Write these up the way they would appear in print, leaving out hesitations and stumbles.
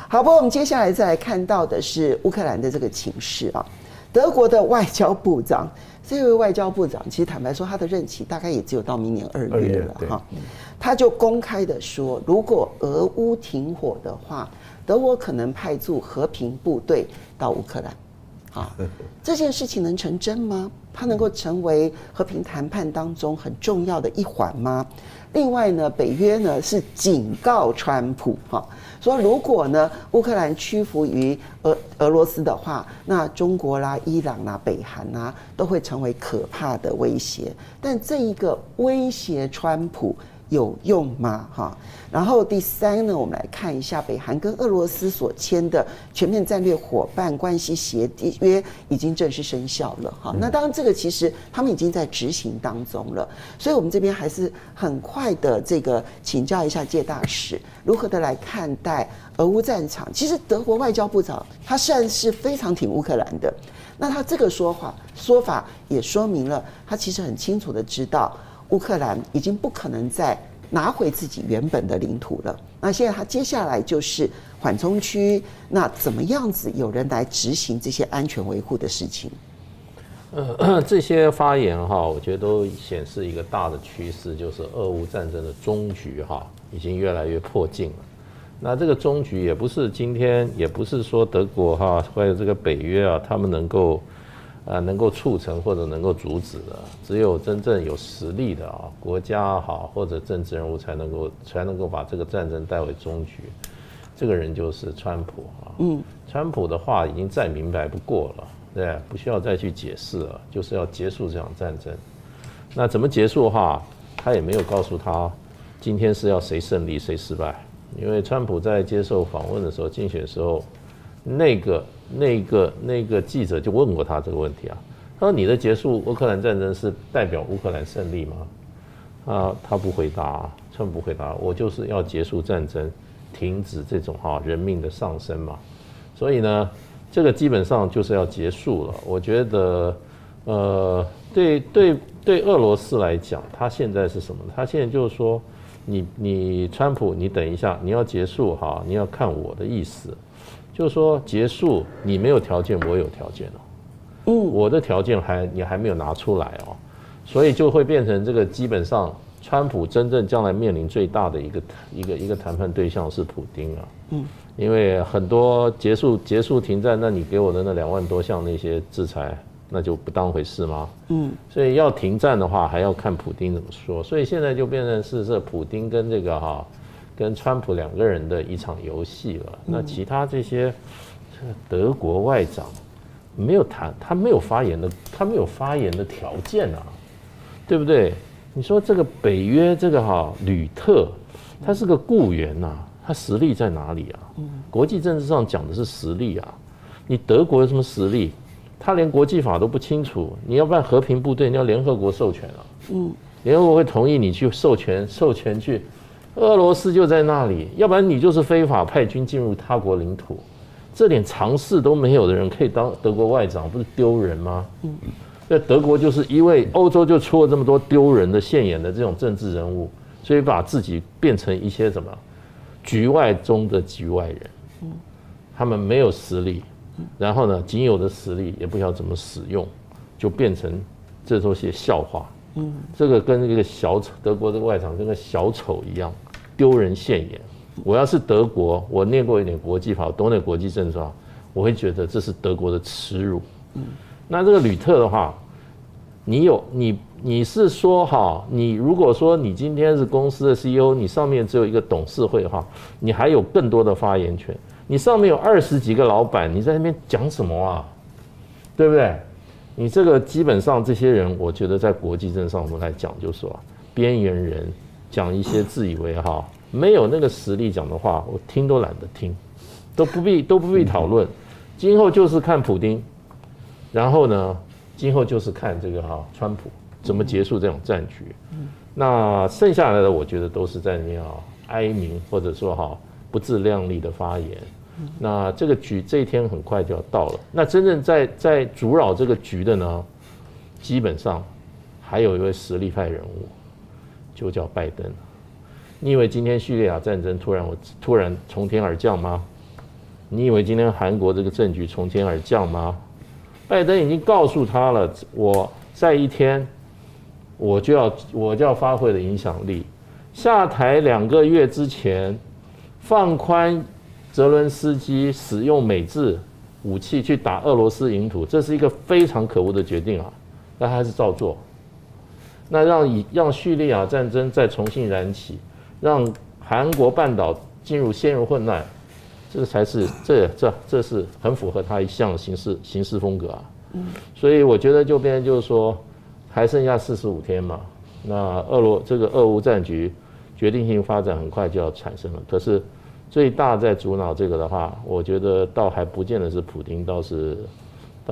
好，不过我们接下来再来看到的是乌克兰的这个情势啊。德国的外交部长，这位外交部长其实坦白说，他的任期大概也只有到明年2月了哈。他就公开的说，如果俄乌停火的话，德国可能派驻和平部队到乌克兰。啊，这件事情能成真吗？它能够成为和平谈判当中很重要的一环吗？另外呢，北约呢是警告川普说如果呢乌克兰屈服于俄罗斯的话，那中国啦、伊朗啦、北韩啦都会成为可怕的威胁。但这一个威胁川普有用吗？然后第三呢，我们来看一下北韩跟俄罗斯所签的全面战略伙伴关系协约已经正式生效了那当然这个其实他们已经在执行当中了，所以我们这边还是很快的这个请教一下介大使，如何的来看待俄乌战场。其实德国外交部长他算是非常挺乌克兰的，那他这个说法也说明了他其实很清楚的知道乌克兰已经不可能再拿回自己原本的领土了。那现在他接下来就是缓冲区，那怎么样子有人来执行这些安全维护的事情？这些发言我觉得都显示一个大的趋势，就是俄乌战争的终局已经越来越迫近了。那这个终局也不是今天，也不是说德国或者这个北约他们能够促成或者能够阻止的，只有真正有实力的国家或者政治人物才能够把这个战争带回终局。这个人就是川普川普的话已经再明白不过了，对，不需要再去解释了，就是要结束这场战争。那怎么结束的话，他也没有告诉他今天是要谁胜利谁失败，因为川普在接受访问的时候，竞选的时候，那个记者就问过他这个问题他说你的结束乌克兰战争是代表乌克兰胜利吗？他不回答，川普不回答，我就是要结束战争，停止这种人命的上升嘛。所以呢，这个基本上就是要结束了。我觉得对俄罗斯来讲，他现在是什么呢？他现在就是说你川普你等一下，你要结束你要看我的意思。就是说结束，你没有条件，我有条件我的条件你还没有拿出来所以就会变成这个基本上，川普真正将来面临最大的一个谈判对象是普丁因为很多结束停战，那你给我的那2万多项那些制裁，那就不当回事吗？所以要停战的话，还要看普丁怎么说。所以现在就变成是这普丁跟这个跟川普2个人的一场游戏了。那其他这些德国外长没有谈，他没有发言的条件对不对？你说这个北约这个吕特，他是个雇员他实力在哪里国际政治上讲的是实力你德国有什么实力？他连国际法都不清楚，你要办和平部队，你要联合国授权联合国会同意你去授权去。俄罗斯就在那里，要不然你就是非法派军进入他国领土，这点常识都没有的人可以当德国外长，不是丢人吗？那德国就是因为欧洲就出了这么多丢人的现眼的这种政治人物，所以把自己变成一些什么局外中的局外人，他们没有实力，然后呢，仅有的实力也不晓得怎么使用，就变成这都些笑话。这个跟这个小丑，德国这个外长跟个小丑一样，丢人现眼。我要是德国，我念过一点国际法，我懂点国际政治法，我会觉得这是德国的耻辱。那这个吕特的话，你是说你如果说你今天是公司的 CEO， 你上面只有一个董事会的话，你还有更多的发言权。你上面有20几个老板，你在那边讲什么对不对？你这个基本上这些人，我觉得在国际政治上我们来讲，就是说边缘人讲一些自以为没有那个实力讲的话，我听都懒得听，都不必讨论。今后就是看普丁，然后呢，今后就是看这个川普怎么结束这种战局。那剩下来的我觉得都是在那边哀鸣，或者说不自量力的发言。那这个局这一天很快就要到了。那真正在阻扰这个局的呢，基本上还有一位实力派人物，就叫拜登。你以为今天叙利亚战争突然从天而降吗？你以为今天韩国这个政局从天而降吗？拜登已经告诉他了，我在一天我就要发挥的影响力。下台2个月之前，放宽泽伦斯基使用美制武器去打俄罗斯领土，这是一个非常可恶的决定啊！但他还是照做。那让叙利亚战争再重新燃起，让韩国半岛陷入混乱。这个才是这是很符合他一向的行事风格啊。所以我觉得就变成就是说，还剩下45天嘛。那俄乌战局决定性发展很快就要产生了。可是最大在主脑这个的话，我觉得倒还不见得是普丁，倒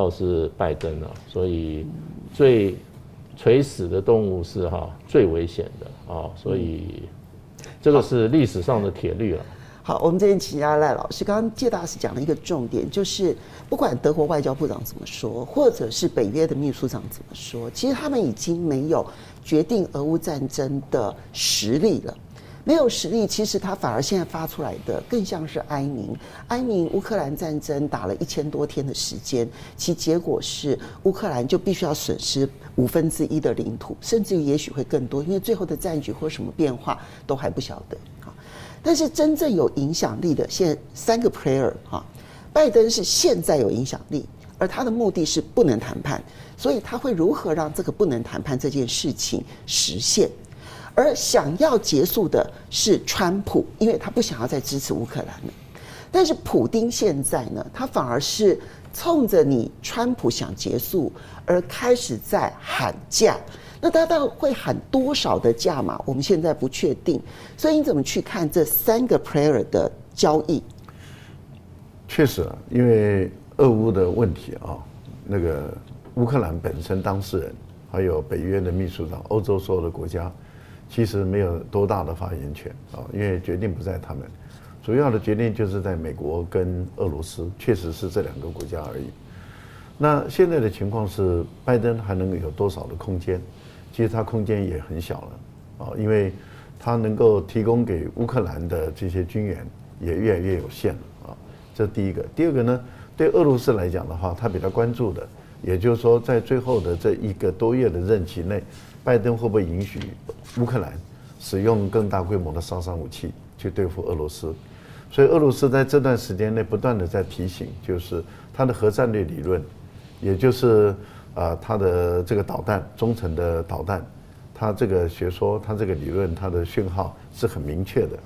是拜登啊。所以最垂死的动物是最危险的啊。所以这个是历史上的铁律了。好，我们这边请教赖老师，刚刚介大使讲了一个重点，就是不管德国外交部长怎么说，或者是北约的秘书长怎么说，其实他们已经没有决定俄乌战争的实力了。没有实力，其实他反而现在发出来的更像是哀鸣乌克兰战争打了1000多天的时间，其结果是乌克兰就必须要损失1/5的领土，甚至于也许会更多，因为最后的战局或什么变化都还不晓得。但是真正有影响力的，现在3个 player 拜登是现在有影响力，而他的目的是不能谈判，所以他会如何让这个不能谈判这件事情实现？而想要结束的是川普，因为他不想要再支持乌克兰了。但是普丁现在呢，他反而是冲着你川普想结束而开始在喊价。那他到底会喊多少的价码？我们现在不确定。所以你怎么去看这3个 player 的交易？确实啊，因为俄乌的问题啊，那个乌克兰本身当事人，还有北约的秘书长，欧洲所有的国家，其实没有多大的发言权啊，因为决定不在他们，主要的决定就是在美国跟俄罗斯，确实是这2个国家而已。那现在的情况是，拜登还能有多少的空间？其实他空间也很小了啊，因为他能够提供给乌克兰的这些军援也越来越有限了啊。这是第一个。第二个呢，对俄罗斯来讲的话，他比较关注的，也就是说，在最后的这1个多月的任期内，拜登会不会允许乌克兰使用更大规模的杀伤武器去对付俄罗斯？所以俄罗斯在这段时间内不断的在提醒，就是他的核战略理论，也就是它的这个导弹，中程的导弹，它这个学说，它这个理论，它的讯号是很明确的。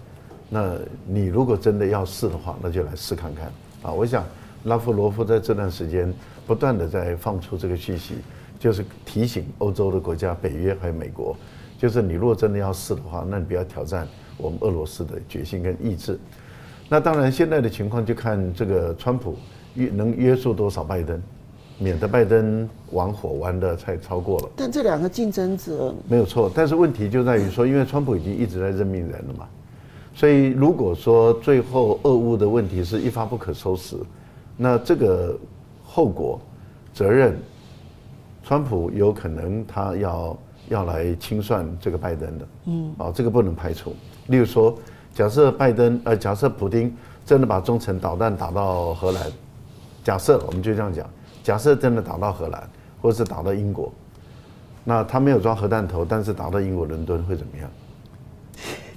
那你如果真的要试的话，那就来试看看啊！我想拉夫罗夫在这段时间不断的在放出这个讯息，就是提醒欧洲的国家、北约还有美国，就是你如果真的要试的话，那你不要挑战我们俄罗斯的决心跟意志。那当然，现在的情况就看这个川普能约束多少拜登。免得拜登玩火玩的太超过了。但这2个竞争者没有错，但是问题就在于说，因为川普已经一直在任命人了嘛，所以如果说最后俄乌的问题是一发不可收拾，那这个后果责任，川普有可能他要来清算这个拜登的，这个不能排除。例如说，假设假设普丁真的把中程导弹打到荷兰，假设我们就这样讲。假设真的打到荷兰，或者是打到英国，那他没有装核弹头，但是打到英国伦敦会怎么样？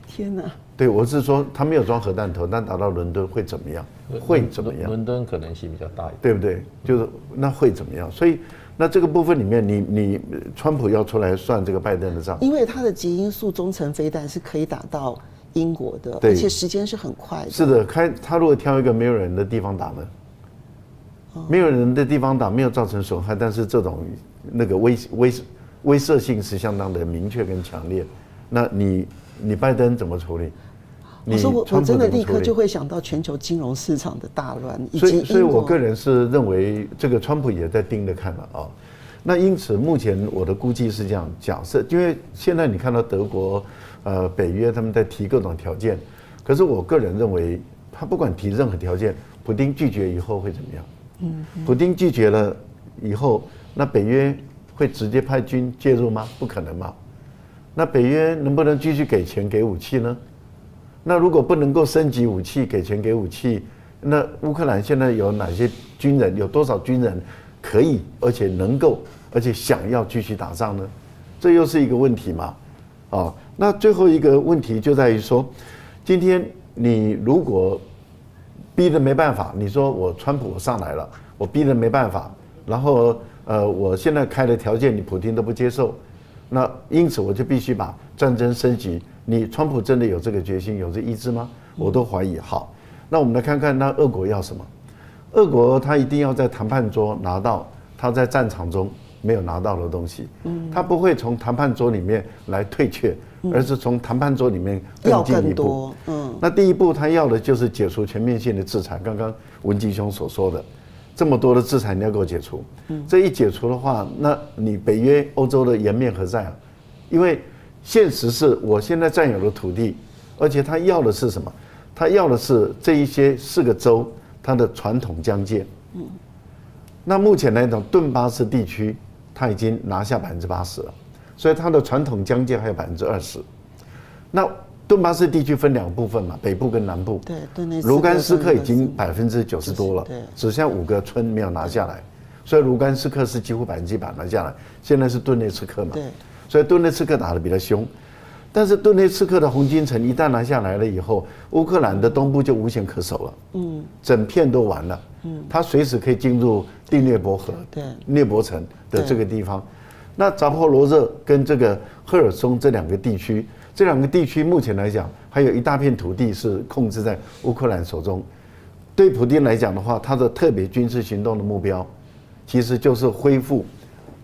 天哪！对，我是说他没有装核弹头，但打到伦敦会怎么样？会怎么样？伦敦可能性比较大一点，对不对？就是那会怎么样？所以那这个部分里面，你川普要出来算这个拜登的账，因为他的极音速中程飞弹是可以打到英国的，而且时间是很快的。是的，他如果挑一个没有人的地方打呢？没有人的地方打，没有造成损害，但是这种那个威慑性是相当的明确跟强烈。那你拜登怎么处理？我真的立刻就会想到全球金融市场的大乱，所以我个人是认为这个川普也在盯着看了啊。那因此目前我的估计是这样，假设因为现在你看到德国、北约他们在提各种条件，可是我个人认为他不管提任何条件，普丁拒绝以后会怎么样？普丁拒绝了以后，那北约会直接派军介入吗？不可能嘛。那北约能不能继续给钱给武器呢？那如果不能够升级武器，给钱给武器，那乌克兰现在有哪些军人？有多少军人可以，而且能够，而且想要继续打仗呢？这又是一个问题嘛。哦，那最后一个问题就在于说，今天你如果逼得没办法，你说我川普我上来了，我逼得没办法，然后我现在开的条件你普丁都不接受，那因此我就必须把战争升级。你川普真的有这个决心，有这意志吗？我都怀疑。好，那我们来看看那俄国要什么？俄国他一定要在谈判桌拿到他在战场中没有拿到的东西，他不会从谈判桌里面来退却，而是从谈判桌里面更进一步。那第一步他要的就是解除全面性的制裁，刚刚文吉兄所说的，这么多的制裁你要给我解除，这一解除的话，那你北约欧洲的颜面何在啊？因为现实是我现在占有的土地，而且他要的是什么？他要的是这一些4个州它的传统疆界。那目前来讲，顿巴斯地区他已经拿下80%了，所以它的传统疆界还有20%。那顿巴斯地区分2部分嘛，北部跟南部。对，顿涅茨克、卢甘斯克已经90%多了，只剩下5个村没有拿下来，所以卢甘斯克是几乎100%拿下来。现在是顿涅茨克嘛，所以顿涅茨克打得比较凶。但是顿涅茨克的红军城一旦拿下来了以后，乌克兰的东部就无险可守了，整片都完了，它随时可以进入第聂伯河、聂伯城的这个地方。那扎波罗热跟这个赫尔松这2个地区，这2个地区目前来讲，还有一大片土地是控制在乌克兰手中。对普丁来讲的话，他的特别军事行动的目标，其实就是恢复、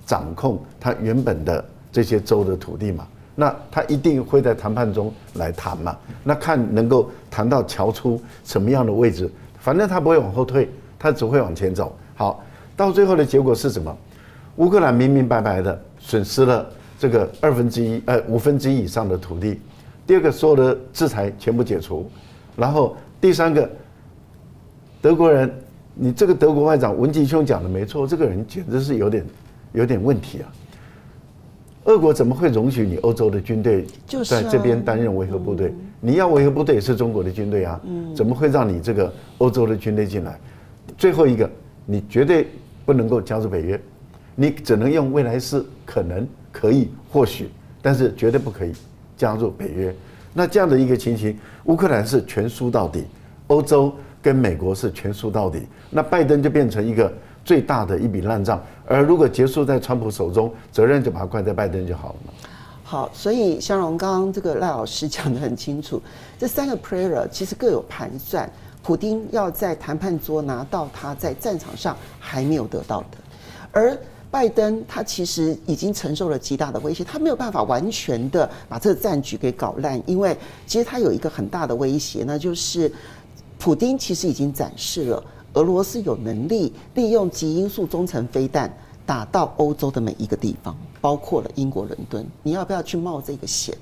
掌控他原本的这些州的土地嘛。那他一定会在谈判中来谈嘛，那看能够谈到瞧出什么样的位置，反正他不会往后退，他只会往前走。好，到最后的结果是什么？乌克兰明明白白的损失了这个1/5以上的土地。第二个，所有的制裁全部解除，然后第三个，德国人，你这个德国外长文吉兄讲的没错，这个人简直是有点问题啊。俄国怎么会容许你欧洲的军队在这边担任维和部队？你要维和部队也是中国的军队啊，怎么会让你这个欧洲的军队进来？最后一个，你绝对不能够加入北约，你只能用未来式可能、可以、或许，但是绝对不可以加入北约。那这样的一个情形，乌克兰是全输到底，欧洲跟美国是全输到底，那拜登就变成一个最大的一笔烂账，而如果结束在川普手中，责任就把它怪在拜登就好了嘛。好，所以香蓉刚刚这个赖老师讲得很清楚，这3个 player 其实各有盘算。普丁要在谈判桌拿到他在战场上还没有得到的，而拜登他其实已经承受了极大的威胁，他没有办法完全的把这个战局给搞烂，因为其实他有一个很大的威胁，那就是普丁其实已经展示了俄罗斯有能力利用极音速中程飞弹打到欧洲的每一个地方，包括了英国伦敦，你要不要去冒这个险？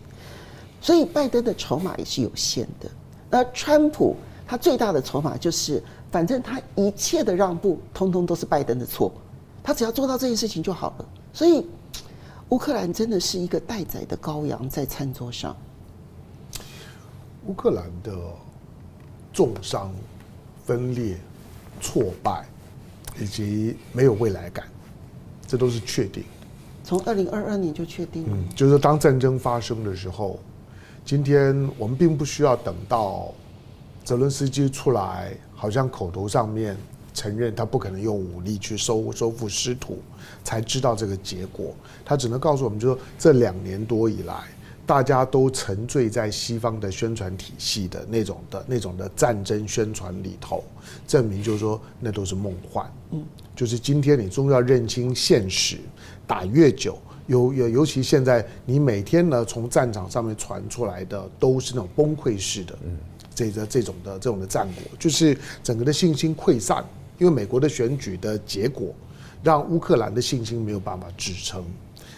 所以拜登的筹码也是有限的。而川普他最大的筹码就是，反正他一切的让步，通通都是拜登的错，他只要做到这件事情就好了。所以，乌克兰真的是一个待宰的羔羊在餐桌上。乌克兰的重伤、分裂、挫败，以及没有未来感，这都是确定。从2022年就确定了。就是当战争发生的时候，今天我们并不需要等到泽伦斯基出来，好像口头上面承认他不可能用武力去收复失土，才知道这个结果。他只能告诉我们，就说这2年多以来，大家都沉醉在西方的宣传体系的那种的战争宣传里头，证明就是说那都是梦幻。就是今天你终要认清现实，打越久。尤其现在，你每天呢从战场上面传出来的都是那种崩溃式的，这种的战果，就是整个的信心溃散。因为美国的选举的结果，让乌克兰的信心没有办法支撑，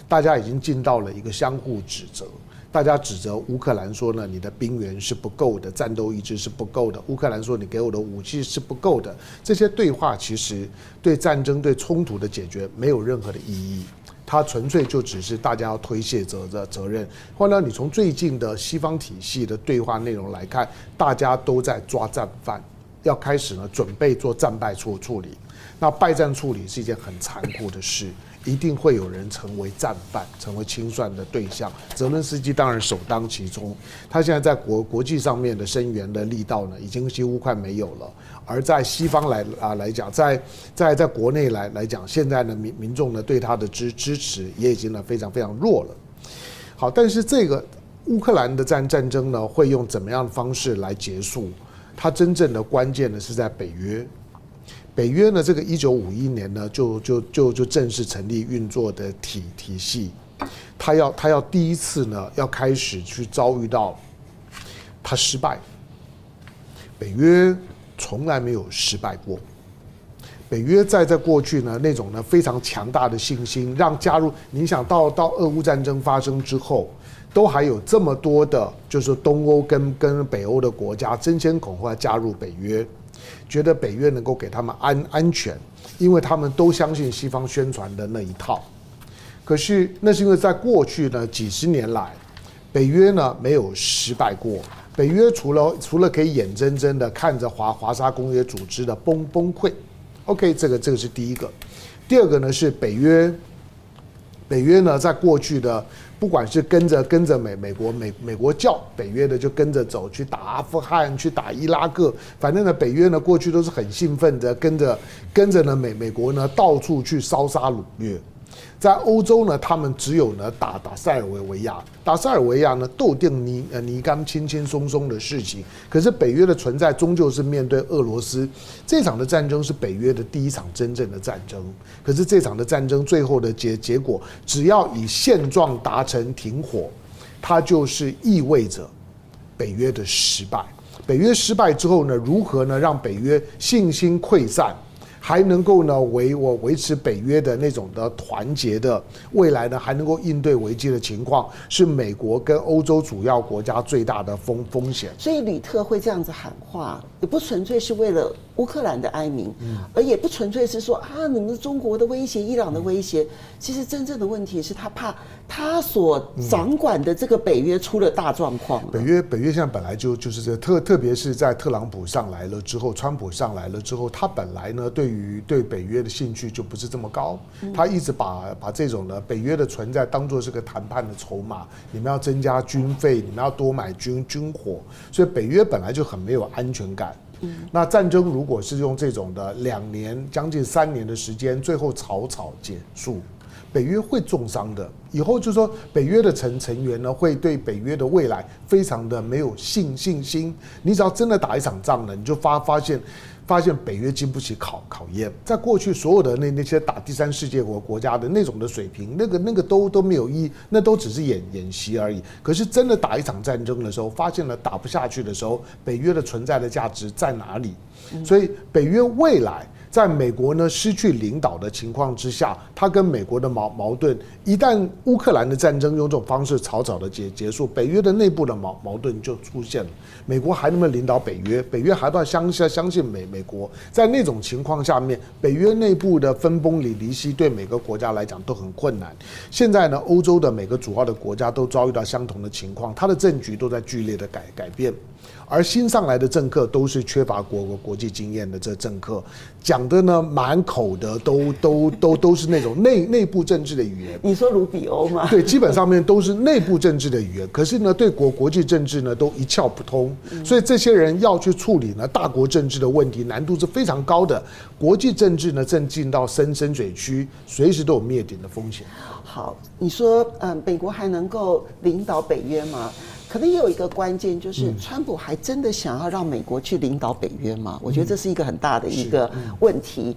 大家已经进到了一个相互指责。大家指责乌克兰说呢，你的兵源是不够的，战斗意志是不够的。乌克兰说你给我的武器是不够的。这些对话其实对战争、对冲突的解决没有任何的意义。它纯粹就只是大家要推卸责任。或者你从最近的西方体系的对话内容来看，大家都在抓战犯，要开始呢准备做战败处理。那败战处理是一件很残酷的事，一定会有人成为战犯，成为清算的对象。泽伦斯基当然首当其冲，他现在在国际上面的声援的力道呢，已经几乎快没有了。而在西方来讲，在国内来讲，现在呢民众呢对他的支持也已经呢非常非常弱了。好，但是这个乌克兰的战争呢，会用怎么样的方式来结束？它真正的关键呢是在北约。北约呢，这个1951年呢，就正式成立运作的体系，他要第一次呢，要开始去遭遇到他失败。北约从来没有失败过。北约在过去呢，那种呢非常强大的信心，让加入，你想到俄乌战争发生之后，都还有这么多的，就是东欧跟北欧的国家争先恐后要加入北约。觉得北约能够给他们安全，因为他们都相信西方宣传的那一套。可是那是因为在过去呢几十年来，北约呢没有失败过。北约除了可以眼睁睁的看着华沙公约组织的崩溃 ，OK， 这个是第一个。第二个呢是北约呢在过去的。不管是跟着美国叫北约的就跟着走去打阿富汗去打伊拉克，反正呢北约呢过去都是很兴奋的跟着呢美国呢到处去烧杀掳掠。在欧洲呢，他们只有呢打塞尔维亚，打塞尔维亚呢斗定尼甘轻轻松松的事情。可是北约的存在终究是面对俄罗斯，这场的战争是北约的第一场真正的战争。可是这场的战争最后的结果，只要以现状达成停火，它就是意味着北约的失败。北约失败之后呢，如何呢让北约信心溃散？还能够呢维持北约的那种的团结的未来呢，还能够应对危机的情况，是美国跟欧洲主要国家最大的风险。所以吕特会这样子喊话，也不纯粹是为了乌克兰的哀鸣，而也不纯粹是说啊，你们中国的威胁、伊朗的威胁。其实真正的问题是他怕他所掌管的这个北约出了大状况。北约现在本来就是这特别是在特朗普上来了之后，川普上来了之后，他本来呢对北约的兴趣就不是这么高，他一直把这种呢北约的存在当作是个谈判的筹码，你们要增加军费，你们要多买军火，所以北约本来就很没有安全感。那战争如果是用这种的2年将近3年的时间，最后草结束，北约会重伤的。以后就说北约的成员呢，会对北约的未来非常的没有信心。你只要真的打一场仗呢，你就发现北约经不起考验。在过去所有的那些打第三世界国家的那种的水平，那个都没有意义，那都只是演习而已。可是真的打一场战争的时候，发现了打不下去的时候，北约的存在的价值在哪里？所以北约未来在美国呢失去领导的情况之下，他跟美国的矛盾，一旦乌克兰的战争用这种方式草的结束，北约的内部的矛盾就出现了。美国还能不能领导北约？北约还要相信美国。在那种情况下面，北约内部的分崩离析对每个国家来讲都很困难。现在呢，欧洲的每个主要的国家都遭遇到相同的情况，它的政局都在剧烈的改变。而新上来的政客都是缺乏国际经验的这政客，讲的呢满口的都是那种内部政治的语言。你说卢比欧吗？对，基本上面都是内部政治的语言。可是呢，对国际政治呢都一窍不通，所以这些人要去处理呢大国政治的问题，难度是非常高的。国际政治呢正进到深水区，随时都有灭顶的风险。好，你说美国还能够领导北约吗？可能也有一个关键，就是川普还真的想要让美国去领导北约吗？我觉得这是一个很大的一个问题。